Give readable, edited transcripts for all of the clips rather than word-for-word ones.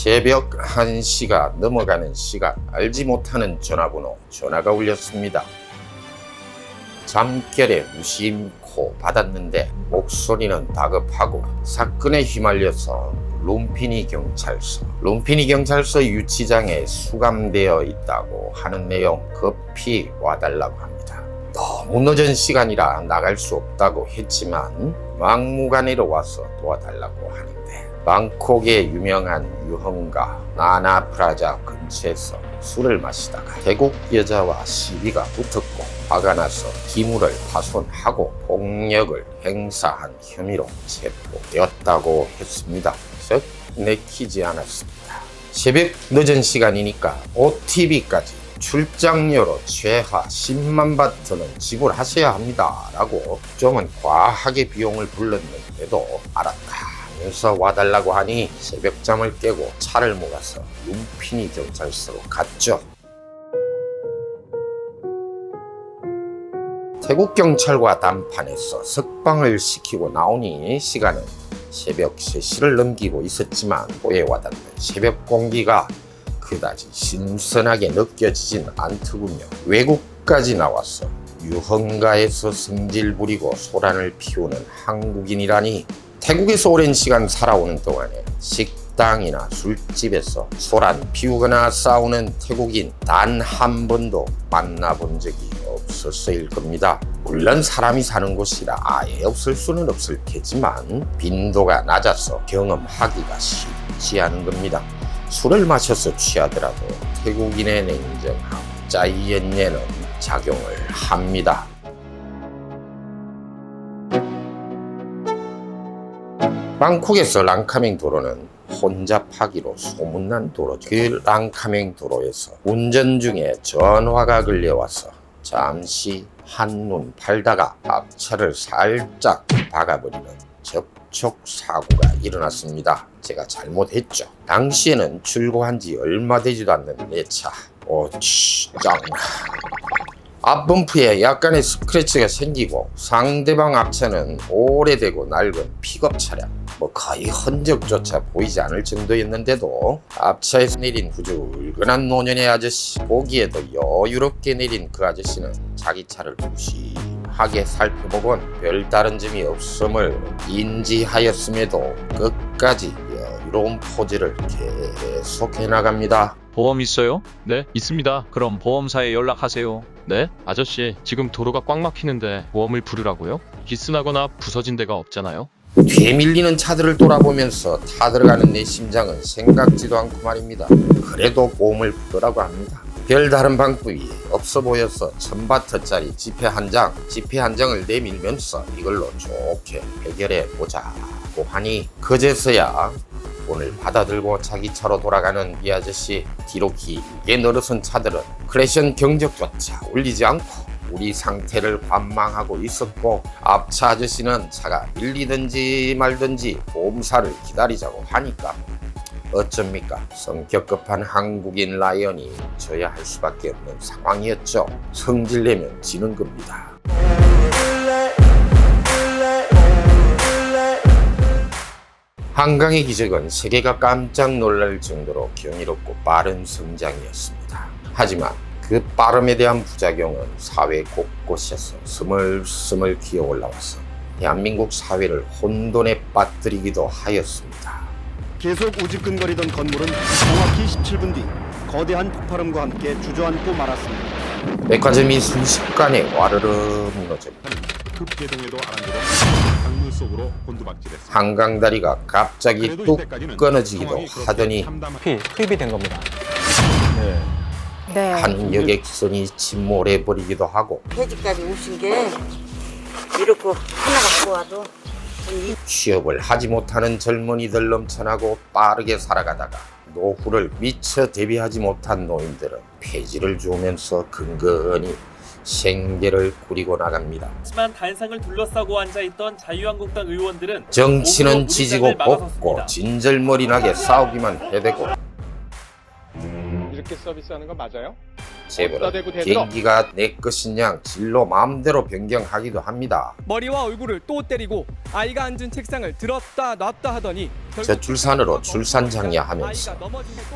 새벽 1시가 넘어가는 시간, 알지 못하는 전화번호 전화가 울렸습니다. 잠결에 무심코 받았는데 목소리는 다급하고 사건에 휘말려서 룸피니 경찰서 유치장에 수감되어 있다고 하는 내용. 급히 와달라고 합니다. 너무 늦은 시간이라 나갈 수 없다고 했지만 막무가내로 와서 도와달라고 하는데, 방콕의 유명한 유흥가 나나프라자 근처에서 술을 마시다가 태국 여자와 시비가 붙었고 화가 나서 기물을 파손하고 폭력을 행사한 혐의로 체포되었다고 했습니다. 즉 내키지 않았습니다. 새벽 늦은 시간이니까 OTB까지 출장료로 최하 10만 바트는 지불하셔야 합니다 라고 좀은 과하게 비용을 불렀는데도 알았다면서 와달라고 하니 새벽잠을 깨고 차를 몰아서 룸피니 경찰서로 갔죠. 태국 경찰과 담판에서 석방을 시키고 나오니 시간은 새벽 3시를 넘기고 있었지만 뽀에 와닿는 새벽 공기가 그다지 신선하게 느껴지진 않더군요. 외국까지 나와서 유흥가에서 성질 부리고 소란을 피우는 한국인이라니, 태국에서 오랜 시간 살아오는 동안에 식당이나 술집에서 소란 피우거나 싸우는 태국인 단 한 번도 만나본 적이 없었을 겁니다. 물론 사람이 사는 곳이라 아예 없을 수는 없을 테지만 빈도가 낮아서 경험하기가 쉽지 않은 겁니다. 술을 마셔서 취하더라도 태국인의 냉정함, 짜이엔예는 작용을 합니다. 방콕에서 랑카맹 도로는 혼잡하기로 소문난 도로죠. 그 랑카맹 도로에서 운전 중에 전화가 걸려와서 잠시 한눈 팔다가 앞차를 살짝 박아버리는 접촉 사고가 일어났습니다. 제가 잘못했죠. 당시에는 출고한 지 얼마 되지도 않는 내 차. 짱나. 앞범프에 약간의 스크래치가 생기고 상대방 앞차는 오래되고 낡은 픽업 차량, 거의 흔적조차 보이지 않을 정도였는데도 앞차에서 내린 후줄근한 노년의 아저씨, 보기에도 여유롭게 내린 그 아저씨는 자기 차를 무심하게 살펴보곤 별다른 점이 없음을 인지하였음에도 끝까지 여유로운 포즈를 계속해 나갑니다. 보험 있어요? 네, 있습니다. 그럼 보험사에 연락하세요. 네? 아저씨, 지금 도로가 꽉 막히는데 보험을 부르라고요? 기스나거나 부서진 데가 없잖아요? 뒤에 밀리는 차들을 돌아보면서 타들어가는 내 심장은 생각지도 않고 말입니다. 그래도 보험을 부르라고 합니다. 별다른 방법이 없어 보여서 1000바트짜리 지폐 한 장을 내밀면서 이걸로 좋게 해결해 보자고 하니 그제서야 돈을 받아들고 자기 차로 돌아가는 이 아저씨. 뒤로 길게 늘어선 차들은 크레션 경적조차 울리지 않고 우리 상태를 관망하고 있었고, 앞차 아저씨는 차가 밀리든지 말든지 보험사를 기다리자고 하니까 어쩝니까? 성격 급한 한국인 라이언이 져야 할 수밖에 없는 상황이었죠. 성질내면 지는 겁니다. 한강의 기적은 세계가 깜짝 놀랄 정도로 경이롭고 빠른 성장이었습니다. 하지만 그 빠름에 대한 부작용은 사회 곳곳에서 스멀스멀 기어 올라와서 대한민국 사회를 혼돈에 빠뜨리기도 하였습니다. 계속 우직근거리던 건물은 정확히 17분 뒤 거대한 폭발음과 함께 주저앉고 말았습니다. 백화점이 순식간에 와르르 무너집니다. 급제동에도 아랑곳 강물 속으로 곤두박질했습니다. 한강다리가 갑자기 뚝 끊어지기도 하더니 투입이 된 겁니다. 네. 한 여객선이 침몰해버리기도 하고, 폐지까지 오신 게 이렇게 하나 갖고 와도 취업을 하지 못하는 젊은이들 넘쳐나고 빠르게 살아가다가 노후를 미처 대비하지 못한 노인들은 폐지를 주면서 근근히 생계를 꾸리고 나갑니다. 하지만 단상을 둘러싸고 앉아있던 자유한국당 의원들은 정치는 지지고 볶고 진절머리나게 싸우기만 해대고, 이렇게 서비스하는 거 맞아요? 재벌은 비행기가 내 것인 양 진로 마음대로 변경하기도 합니다. 머리와 얼굴을 또 때리고 아이가 앉은 책상을 들었다 놨다 하더니 저출산으로 출산장려 하면서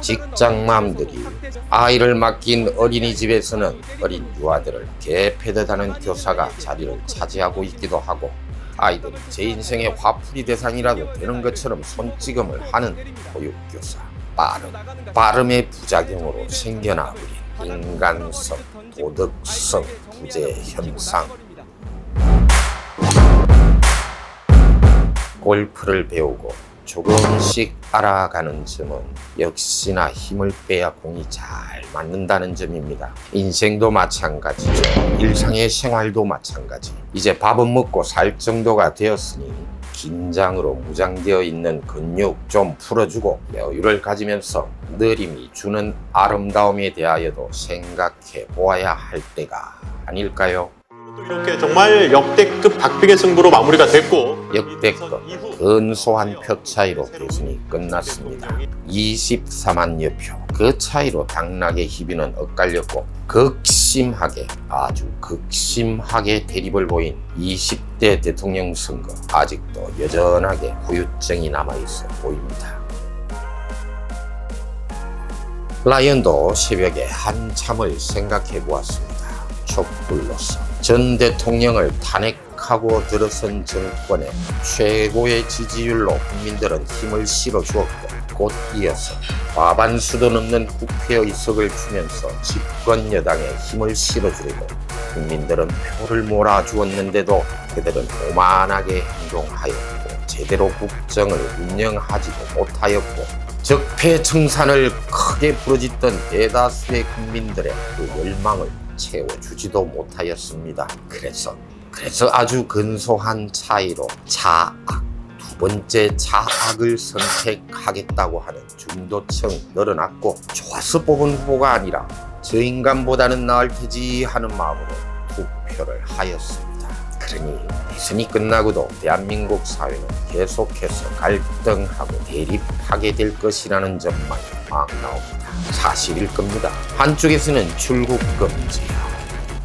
직장맘들이 아이를 맡긴 어린이집에서는 어린 유아들을 개패듯하는 교사가 자리를 차지하고 있기도 하고, 아이들이 제 인생의 화풀이 대상이라도 되는 것처럼 손찌검을 하는 보육교사. 빠름의 부작용으로 생겨나버린 인간성, 도덕성 부재 현상. 골프를 배우고 조금씩 알아가는 점은 역시나 힘을 빼야 공이 잘 맞는다는 점입니다. 인생도 마찬가지죠. 일상의 생활도 마찬가지. 이제 밥은 먹고 살 정도가 되었으니 긴장으로 무장되어 있는 근육 좀 풀어주고 여유를 가지면서 느림이 주는 아름다움에 대하여도 생각해 보아야 할 때가 아닐까요? 이렇게 정말 역대급 박빙의 승부로 마무리가 됐고, 역대급 근소한 표 차이로 대선이 끝났습니다. 24만여 표. 그 차이로 당락의 희비는 엇갈렸고 아주 극심하게 대립을 보인 20대 대통령 선거, 아직도 여전하게 후유증이 남아있어 보입니다. 라이언도 새벽에 한참을 생각해 보았습니다. 촛불로서 전 대통령을 탄핵하고 들어선 정권의 최고의 지지율로 국민들은 힘을 실어주었고, 곧 이어서 과반수도 넘는 국회의석을 주면서 집권 여당에 힘을 실어주고, 국민들은 표를 몰아주었는데도 그들은 오만하게 행동하였고 제대로 국정을 운영하지도 못하였고, 적폐청산을 크게 부르짖던 대다수의 국민들의 그 열망을 채워주지도 못하였습니다. 그래서 아주 근소한 차이로 두 번째 자악을 선택하겠다고 하는 중도층 늘어났고, 좋아서 뽑은 후보가 아니라 저 인간보다는 나을 테지 하는 마음으로 투표를 하였습니다. 그러니 대선이 끝나고도 대한민국 사회는 계속해서 갈등하고 대립하게 될 것이라는 점만이 막 나옵니다. 사실일 겁니다. 한쪽에서는 출국 금지야,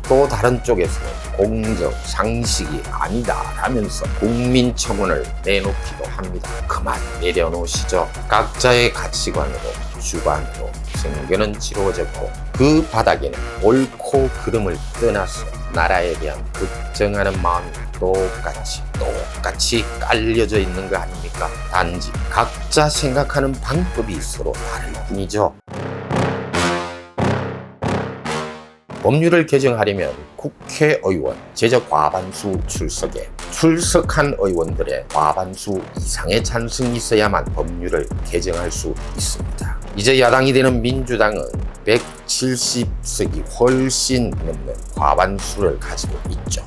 또 다른 쪽에서는 공정, 상식이 아니다라면서 국민청원을 내놓기도 합니다. 그만 내려놓으시죠. 각자의 가치관으로, 주관으로 선거는 치루어졌고, 그 바닥에는 옳고 그름을 떠나서 나라에 대한 걱정하는 마음이 똑같이 깔려져 있는 거 아닙니까? 단지 각자 생각하는 방법이 서로 다를 뿐이죠. 법률을 개정하려면 국회의원 제적 과반수 출석한 의원들의 과반수 이상의 찬성이 있어야만 법률을 개정할 수 있습니다. 이제 야당이 되는 민주당은 170석이 훨씬 넘는 과반수를 가지고 있죠.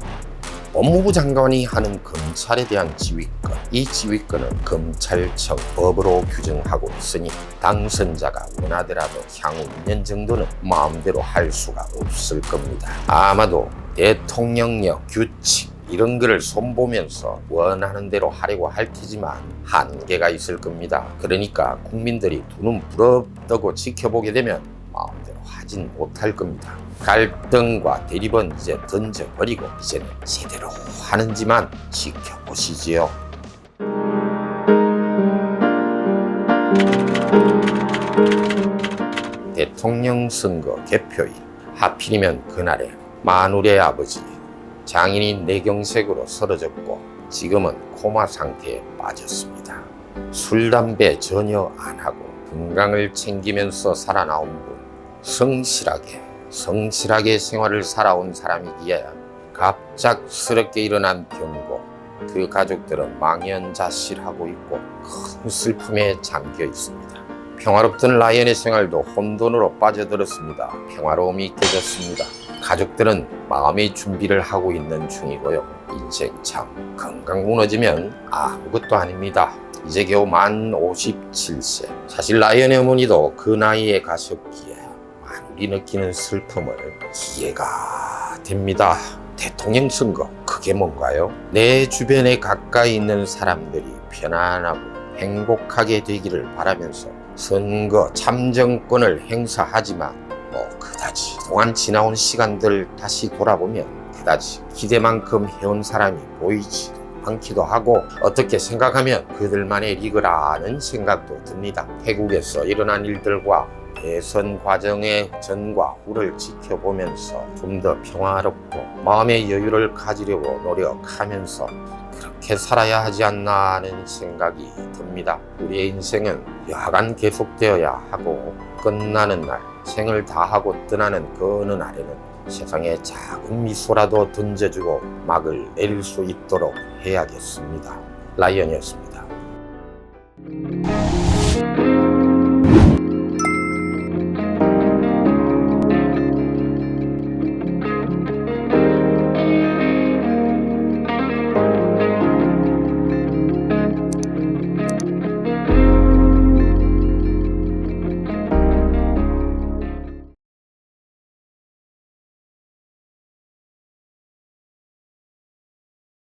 법무부 장관이 하는 검찰에 대한 지휘권, 이 지휘권은 검찰청 법으로 규정하고 있으니 당선자가 원하더라도 향후 2년 정도는 마음대로 할 수가 없을 겁니다. 아마도 대통령령, 규칙 이런 거를 손보면서 원하는 대로 하려고 할 테지만 한계가 있을 겁니다. 그러니까 국민들이 두 눈 부릅뜨고 지켜보게 되면 마음대로 하진 못할 겁니다. 갈등과 대립은 이제 던져버리고 이제는 제대로 하는지만 지켜보시지요. 대통령 선거 개표일, 하필이면 그날에 만울의 아버지 장인이 뇌경색으로 쓰러졌고 지금은 코마 상태에 빠졌습니다. 술, 담배 전혀 안 하고 건강을 챙기면서 살아나온 분, 성실하게 생활을 살아온 사람이기에 갑작스럽게 일어난 병고, 그 가족들은 망연자실하고 있고 큰 슬픔에 잠겨 있습니다. 평화롭던 라이언의 생활도 혼돈으로 빠져들었습니다. 평화로움이 깨졌습니다. 가족들은 마음의 준비를 하고 있는 중이고요. 인생 참, 건강 무너지면 아무것도 아닙니다. 이제 겨우 만 57세. 사실 라이언의 어머니도 그 나이에 가셨기에 많이 느끼는 슬픔을 이해가 됩니다. 대통령 선거, 그게 뭔가요? 내 주변에 가까이 있는 사람들이 편안하고 행복하게 되기를 바라면서 선거 참정권을 행사하지만 그다지 그동안 지나온 시간들 다시 돌아보면 그다지 기대만큼 해온 사람이 보이지도 않기도 하고 어떻게 생각하면 그들만의 리그라는 생각도 듭니다. 태국에서 일어난 일들과 대선 과정의 전과 후를 지켜보면서 좀 더 평화롭고 마음의 여유를 가지려고 노력하면서 그렇게 살아야 하지 않나 하는 생각이 듭니다. 우리의 인생은 여하간 계속되어야 하고 끝나는 날 생을 다하고 떠나는 그 어느 날에는 세상에 작은 미소라도 던져주고 막을 내릴 수 있도록 해야겠습니다. 라이언이었습니다.